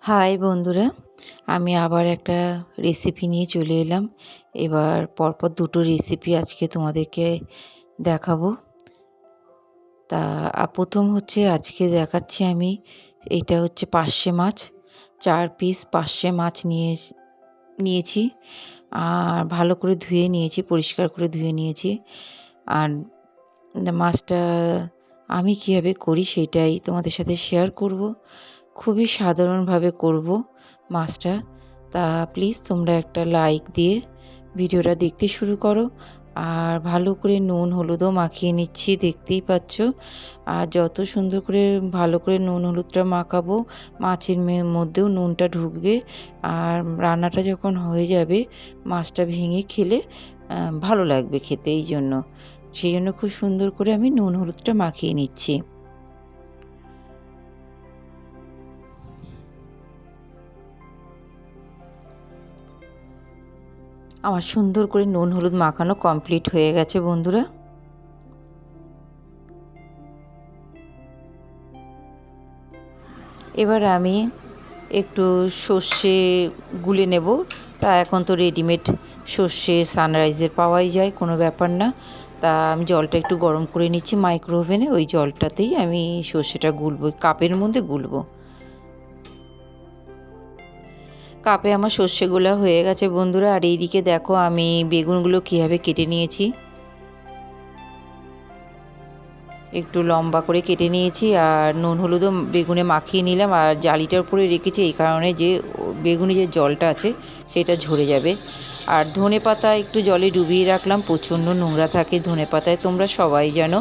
High বন্ধুরা, আমি আবার একটা রেসিপি নিয়ে চলে এলাম। এবার পরপর দুটো রেসিপি আজকে তোমাদেরকে দেখাবো। তা প্রথম হচ্ছে আজকে দেখাচ্ছি আমি, এটা হচ্ছে পার্শে মাছ। 4 পিস পার্শে মাছ নিয়েছি আর ভালো করে ধুয়ে নিয়েছি, পরিষ্কার করে ধুয়ে নিয়েছি। আর মাছটা আমি কীভাবে করি সেটাই তোমাদের সাথে শেয়ার করব। খুবই সাধারণভাবে করব মাছটা। তা প্লিজ তোমরা একটা লাইক দিয়ে ভিডিওটা দেখতে শুরু করো। আর ভালো করে নুন হলুদও মাখিয়ে নিচ্ছি, দেখতেই পাচ্ছ। আর যত সুন্দর করে ভালো করে নুন হলুদটা মাখাবো, মাছের মধ্যেও নুনটা ঢুকবে। আর রান্নাটা যখন হয়ে যাবে, মাছটা ভেঙে খেলে ভালো লাগবে খেতে। সেই জন্য খুব সুন্দর করে আমি নুন হলুদটা মাখিয়ে নিচ্ছি। আমার সুন্দর করে নুন হলুদ মাখানো কমপ্লিট হয়ে গেছে বন্ধুরা। এবার আমি একটু সর্ষে গুলে নেব। তা এখন তো রেডিমেড সর্ষে সানরাইজের পাওয়াই যায়, কোনো ব্যাপার না। তা আমি জলটা একটু গরম করে নিচ্ছি মাইক্রো ওভেনে। ওই জলটাতেই আমি সর্ষেটা গুলবো, কাপের মধ্যে গুলবো। কাপে আমার সর্ষেগুলো হয়ে গেছে বন্ধুরা। আর এইদিকে দেখো আমি বেগুনগুলো কীভাবে কেটে নিয়েছি। একটু লম্বা করে কেটে নিয়েছি আর নুন হলুদও বেগুনে মাখিয়ে নিলাম। আর জালিটার উপরে রেখেছি এই কারণে যে বেগুনে যে জলটা আছে সেটা ঝরে যাবে। আর ধনেপাতা একটু জলে ডুবিয়ে রাখলাম, প্রচণ্ড নোংরা থাকে ধনেপাতায়, তোমরা সবাই জানো।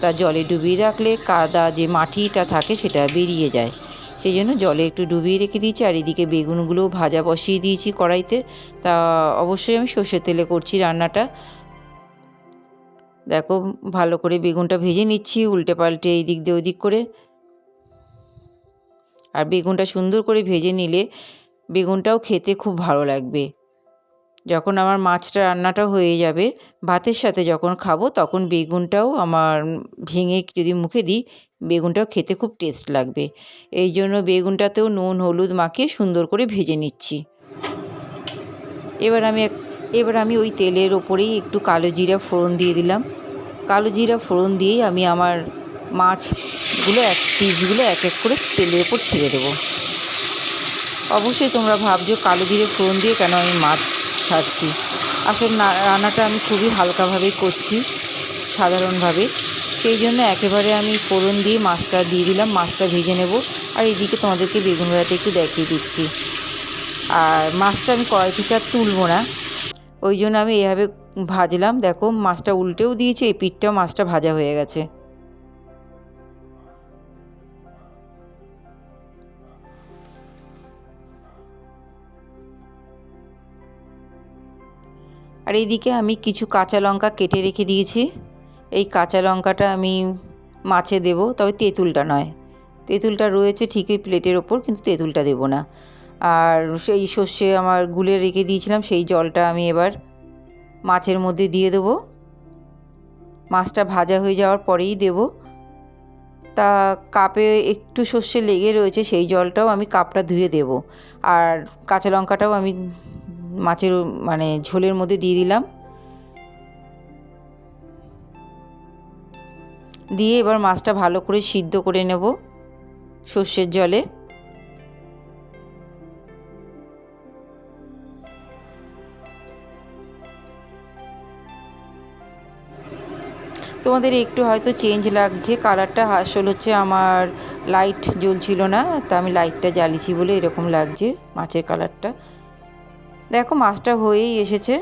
তা জলে ডুবিয়ে রাখলে কাদা যে মাটিটা থাকে সেটা বেরিয়ে যায়, সেই জন্য জলে একটু ডুবিয়ে রেখে দিয়েছি। আর এদিকে বেগুনগুলোও ভাজা বসিয়ে দিয়েছি কড়াইতে। তা অবশ্যই আমি সর্ষের তেলে করছি রান্নাটা। দেখো ভালো করে বেগুনটা ভেজে নিচ্ছি উল্টে পাল্টে এই দিক দিয়ে ওই দিক করে। আর বেগুনটা সুন্দর করে ভেজে নিলে বেগুনটাও খেতে খুব ভালো লাগবে। যখন আমার মাছটা রান্নাটা হয়ে যাবে, ভাতের সাথে যখন খাবো তখন বেগুনটাও আমার ভেঙে যদি মুখে দিই, বেগুনটাও খেতে খুব টেস্ট লাগবে। এই জন্য বেগুনটাতেও নুন হলুদ মাখিয়ে সুন্দর করে ভেজে নিচ্ছি। এবার আমি ওই তেলের ওপরেই একটু কালো জিরা ফোড়ন দিয়ে দিলাম। কালো জিরা ফোড়ন দিয়েই আমি আমার মাছগুলো পিসগুলো এক এক করে তেলের ওপর ছেড়ে দেবো। অবশ্যই তোমরা ভাবছো কালো জিরে ফোড়ন দিয়ে কেন আমি মাছ ছাড়ছি। আসলে রান্নাটা আমি খুবই হালকাভাবেই করছি, সাধারণভাবে। সেই জন্য একেবারে আমি ফোড়ন দিয়ে মাছটা দিয়ে দিলাম, মাছটা ভেজে নেব। আর এদিকে তোমাদেরকে বেগুন ভাজাটা একটু দেখিয়ে দিচ্ছি। আর মাছটা আমি কড়াই থেকে আর তুলবো না, ওই জন্য আমি এভাবে ভাজলাম। দেখো মাছটা উল্টেও দিয়েছি, এই পিঠটাও মাছটা ভাজা হয়ে গেছে। আর এইদিকে আমি কিছু কাঁচা লঙ্কা কেটে রেখে দিয়েছি। এই কাঁচা লঙ্কাটা আমি মাছে দেব, তবে তেঁতুলটা নয়। তেঁতুলটা রয়েছে ঠিকই প্লেটের ওপর, কিন্তু তেঁতুলটা দেব না। আর সেই সর্ষে আমার গুলে রেখে দিয়েছিলাম, সেই জলটা আমি এবার মাছের মধ্যে দিয়ে দেবো। মাছটা ভাজা হয়ে যাওয়ার পরেই দেব। তা কাপে একটু সর্ষে লেগে রয়েছে, সেই জলটাও আমি কাপটা ধুয়ে দেব। আর কাঁচা লঙ্কাটাও আমি মাছের ঝোলের মধ্যে দিয়ে দিলাম। দিয়ে এবার মাছটা ভালো করে সিদ্ধ করে নেব সর্ষের জলে। তোমাদের একটু হয়তো চেঞ্জ লাগছে কালারটা, আসল হচ্ছে আমার লাইট জ্বলছিল না, তা আমি লাইটটা জ্বালিয়েছি বলে এরকম লাগছে মাছের কালারটা। দেখো মাছটা হয়েই এসেছে।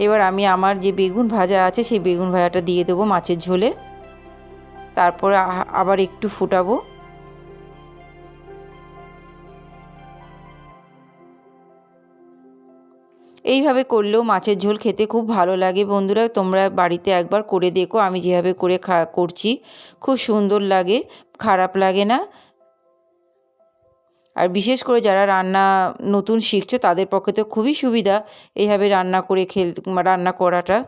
এবার আমি আমার যে বেগুন ভাজা আছে সেই বেগুন ভাজাটা দিয়ে দেবো মাছের ঝোলে। তারপর আবার একটু ফুটাবো। এইভাবে করলেও মাছের ঝোল খেতে খুব ভালো লাগে বন্ধুরা। তোমরা বাড়িতে একবার করে দেখো, আমি যেভাবে করে করছি খুব সুন্দর লাগে, খারাপ লাগে না। আর বিশেষ করে যারা নতুন শিখছো তাদের পক্ষে তো খুবই সুবিধা এইভাবে রান্না করাটা,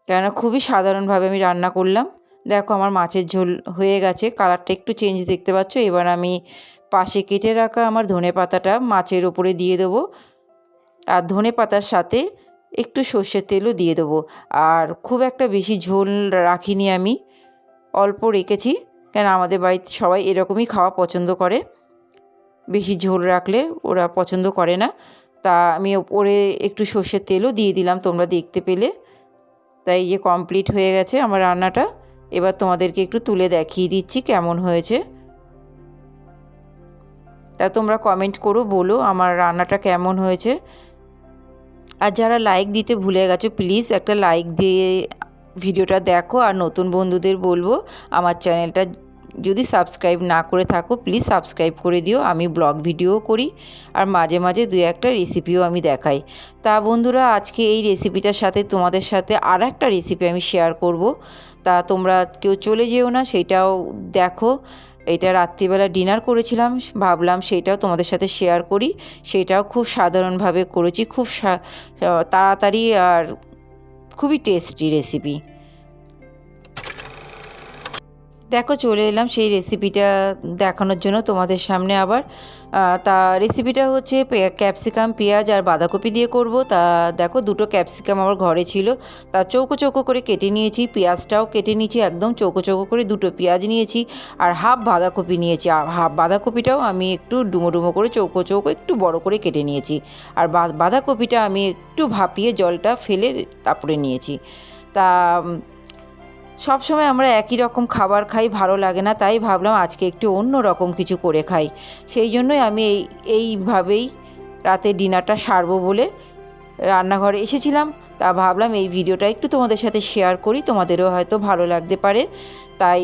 কেননা খুবই সাধারণভাবে আমি রান্না করলাম। দেখো আমার মাছের ঝোল হয়ে গেছে, কালারটা একটু চেঞ্জ দেখতে পাচ্ছ। এবার আমি পাশে কেটে রাখা আমার ধনেপাতাটা মাছের ওপরে দিয়ে দেবো, আর ধনেপাতার সাথে একটু সর্ষের তেলও দিয়ে দেবো। আর খুব একটা বেশি ঝোল রাখিনি আমি, অল্প রেখেছি, কেন আমাদের বাড়িতে সবাই এরকমই খাওয়া পছন্দ করে, বেশি ঝোল রাখলে ওরা পছন্দ করে না। তা আমি ওপরে একটু সর্ষের তেলও দিয়ে দিলাম, তোমরা দেখতে পেলে। তাই যে কমপ্লিট হয়ে গেছে আমার রান্নাটা। এবার তোমাদেরকে একটু তুলে দেখিয়ে দিচ্ছি কেমন হয়েছে। তা তোমরা কমেন্ট করো, বলো আমার রান্নাটা কেমন হয়েছে। আর যারা লাইক দিতে ভুলে গেছো, প্লিজ একটা লাইক দিয়ে ভিডিওটা দেখো। আর নতুন বন্ধুদের বলবো, আমার চ্যানেলটা যদি সাবস্ক্রাইব না করে থাকো, প্লিজ সাবস্ক্রাইব করে দিও। আমি ব্লগ ভিডিও করি, আর মাঝে মাঝে দু একটা রেসিপিও আমি দেখাই। তা বন্ধুরা, আজকে এই রেসিপিটার সাথে তোমাদের সাথে আর একটা রেসিপি আমি শেয়ার করব। তা তোমরা কেউ চলে যেও না, সেইটাও দেখো। এটা রাত্রিবেলা ডিনার করেছিলাম, ভাবলাম সেইটাও তোমাদের সাথে শেয়ার করি। সেটাও খুব সাধারণভাবে করেছি, খুব তাড়াতাড়ি আর খুবই টেস্টি রেসিপি। দেখো চলে এলাম সেই রেসিপিটা দেখানোর জন্য তোমাদের সামনে আবার। তা রেসিপিটা হচ্ছে ক্যাপসিকাম, পেঁয়াজ আর বাঁধাকপি দিয়ে করব। তা দেখো দুটো ক্যাপসিকাম আমার ঘরে ছিল, তা চৌকো চৌকো করে কেটে নিয়েছি। পেঁয়াজটাও কেটে নিয়েছি একদম চৌকো চৌকো করে, দুটো পেঁয়াজ নিয়েছি। আর হাফ বাঁধাকপি নিয়েছি, আর হাফ বাঁধাকপিটাও আমি একটু ডুমো ডুমো করে চৌকো চৌকো একটু বড় করে কেটে নিয়েছি। আর বাঁধাকপিটা আমি একটু ভাপিয়ে জলটা ফেলে তারপরে নিয়েছি। তা সবসময় আমরা একই রকম খাবার খাই, ভালো লাগে না, তাই ভাবলাম আজকে একটু অন্য রকম কিছু করে খাই। সেই জন্যই আমি এইভাবেই রাতে ডিনারটা সারবো বলে রান্নাঘরে এসেছিলাম। তা ভাবলাম এই ভিডিওটা একটু তোমাদের সাথে শেয়ার করি, তোমাদেরও হয়তো ভালো লাগতে পারে, তাই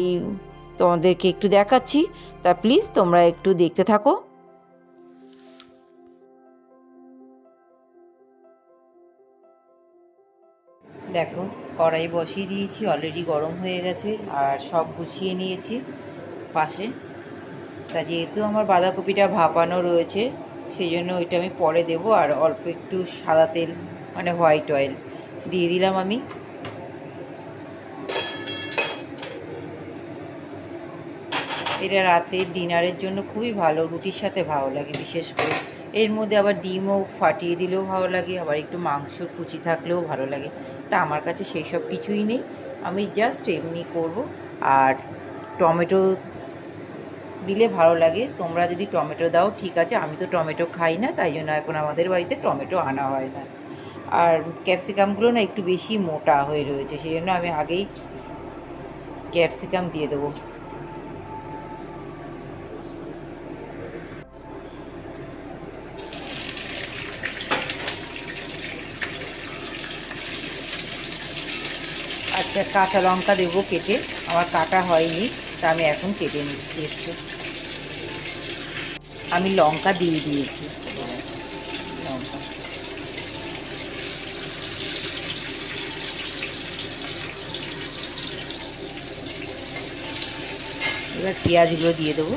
তোমাদেরকে একটু দেখাচ্ছি। তা প্লিজ তোমরা একটু দেখতে থাকো। দেখো কড়াই বসিয়ে দিয়েছি, অলরেডি গরম হয়ে গেছে, আর সব গুছিয়ে নিয়েছি পাশে। তা যেহেতু আমার বাঁধাকপিটা ভাপানো রয়েছে, সেই জন্য ওইটা আমি পরে দেবো। আর অল্প একটু সাদা তেল, মানে হোয়াইট অয়েল দিয়ে দিলাম আমি। এটা রাতের ডিনারের জন্য খুবই ভালো, রুটির সাথে ভালো লাগে বিশেষ করে। এর মধ্যে আবার ডিমও ফাটিয়ে দিলেও ভালো লাগে, আবার একটু মাংস কুচি থাকলেও ভালো লাগে। তা আমার কাছে সেই সব কিছুই নেই, আমি জাস্ট এমনি করব। আর টমেটো দিলে ভালো লাগে, তোমরা যদি টমেটো দাও ঠিক আছে, আমি তো টমেটো খাই না, তাই জন্য এখন আমাদের বাড়িতে টমেটো আনা হয় না। আর ক্যাপসিকামগুলো না একটু বেশি মোটা হয়ে রয়েছে, সেই জন্য আমি আগেই ক্যাপসিকাম দিয়ে দেবো। আচ্ছা, কাঁচা লঙ্কা দেবো কেটে, আমার কাটা হয়নি, তা আমি এখন কেটে নিচ্ছি একটু। আমি লঙ্কা দিয়ে দিয়েছি, লঙ্কা। এবার পেঁয়াজগুলো দিয়ে দেবো।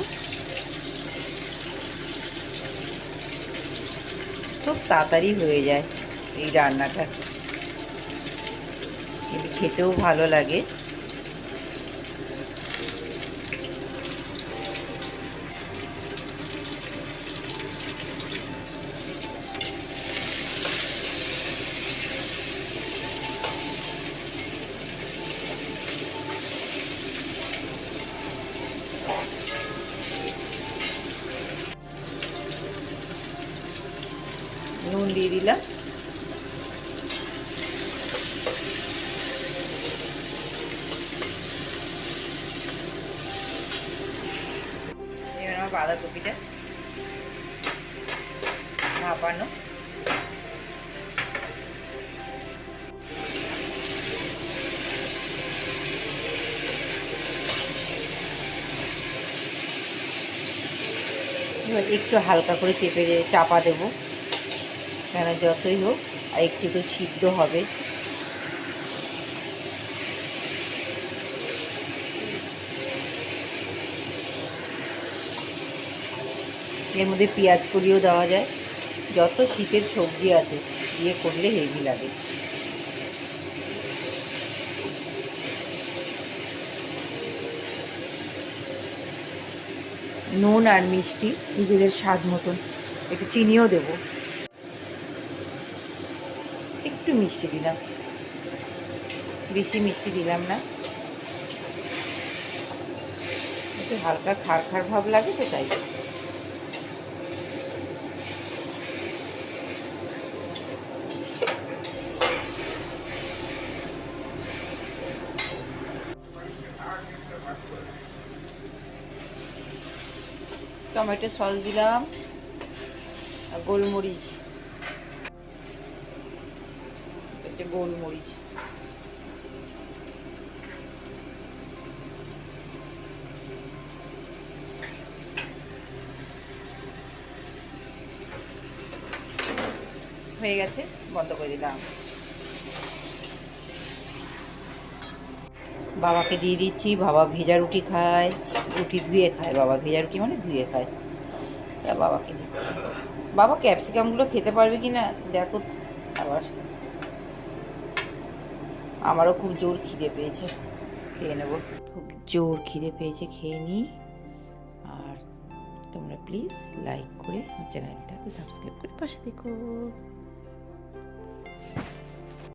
খুব তাড়াতাড়ি হয়ে যায় এই রান্নাটা, কিন্তু খেতেও ভালো লাগে। নুন দিয়ে দিলাম। এবার আমার বাঁধাকপিটা ভাপানো। এবার একটু হালকা করে চাপা দেবো, কেন যতই হোক আর একটু তো সিদ্ধ হবে। এর মধ্যে পেঁয়াজ কলিও দেওয়া যায়, যত শীতের সবজি আছে দিয়ে করলে হেভি লাগে। নুন আর মিষ্টি নিজেদের স্বাদ মতন, একটু চিনিও দেবো, একটু মিষ্টি দিলাম, বেশি মিষ্টি দিলাম না, একটু হালকা খার খার ভাব লাগে তো তাই। টমেটো সস দিলাম আর গোলমরিচ, গোলমরিচ হয়ে গেছে, বন্ধ করে দিলাম। বাবাকে দিয়ে দিচ্ছি, বাবা ভেজা রুটি খায়, রুটি ধুয়ে খায়, বাবা ভেজা রুটি মানে ধুয়ে খায়, তা বাবাকে দিচ্ছি। বাবা ক্যাপসিকামগুলো খেতে পারবে কি না দেখো। আবার আমারও খুব জোর খিদে পেয়েছে, খেয়ে নেব, খুব জোর খিদে পেয়েছে, খেয়ে নিই। আর তোমরা প্লিজ লাইক করে আমার চ্যানেলটাকে সাবস্ক্রাইব করে পাশে দেখো।